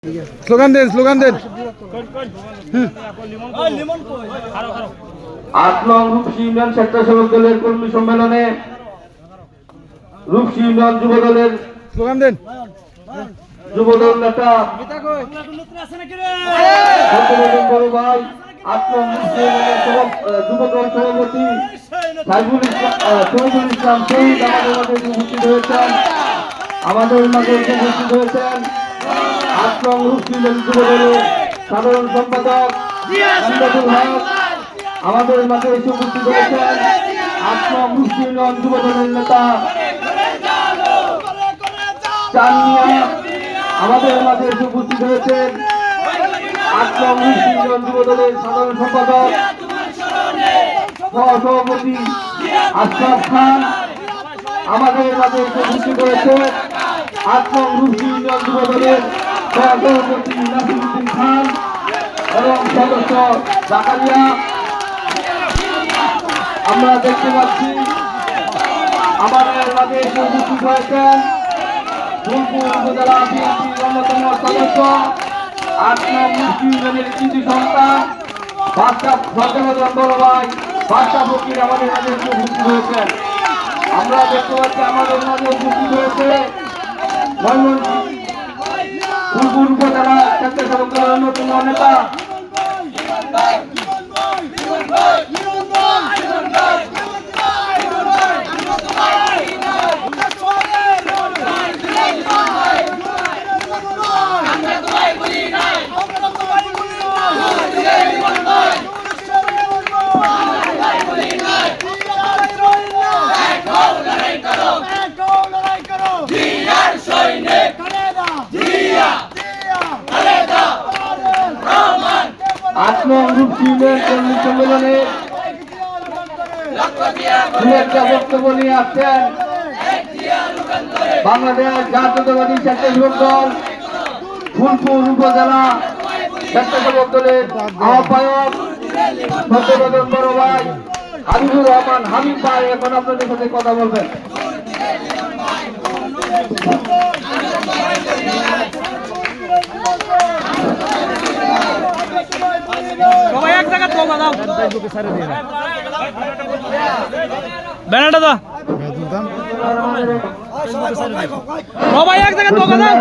Slogan দেন, slogan দেন। ৮ নং রূপসী union স্বেচ্ছাসেবক দলের কর্মী সম্মেলনে রূপসী ইউনিয়ন যুব দলের স্লোগান দেন। যুবদল নেতা বড় ভাই ৮ নং রূপসী ইউনিয়নের যুবদল সভাপতি শহীদুল ইসলাম শহীদ আমাদের মাঝে উপস্থিত হয়েছেন ৮ নং রূপসী ইউনিয়ন যুব দলের সাধারণ সম্পাদক আমদাদুল হক আমাদের মাঝে এসে উপস্থিত হয়েছেন ৮ নং রূপসী ইউনিয়ন যুব দলের নেতা চান্দিয়া আমাদের মাঝে এসে উপস্থিত হয়েছেন ৮ নং রূপসী ইউনিয়ন যুব দলের সাধারণ সম্পাদক সভাপতি আশরাফ খান আমাদের মাঝে এসে উপস্থিত হয়েছেন ৮ নং রূপসী ইউনিয়ন যুব দলের সভাপতি নাসিরুদ্দিন খান এবং সদস্য জাকারিয়া। আমরা দেখতে পাচ্ছি আমাদের মাঝে এসে উপস্থিত হয়েছেন ফুলপুর উপজেলা বিএনপির অন্যতম সদস্য ৮ নং রূপসী ইউনিয়নের কৃষি সন্তান বাদশা বড় ভাই বাদশা ফকির আমাদের মাঝে এসে উপস্থিত হয়েছেন। আমরা দেখতে পাচ্ছি আমাদের মাঝে উপস্থিত হয়েছে ফুলপুর উপজেলা স্বেচ্ছাসেবক দলের অন্যতম নেতা রূপসী ইউনিয়ন কর্মী সম্মেলনে একটা বক্তব্য নিয়ে আসছেন বাংলাদেশ জাতীয়তাবাদী স্বেচ্ছাসেবক দল ফুলপুর উপজেলা স্বেচ্ছাসেবক দলের আহ্বায়ক সত্যবাদন বড় ভাই হাবিবুর রহমান হাবিব ভাই এখন আপনাদের সাথে কথা বলবেন। সবাই এক জায়গা তো দাও ব্যানারটা দাও সবাই এক জায়গা তো দাও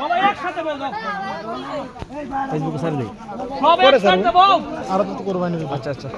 সবাই একসাথে বল দাও ফেসবুকে সার দে সবাই একসাথে বল আর তো কোরবানি। আচ্ছা আচ্ছা।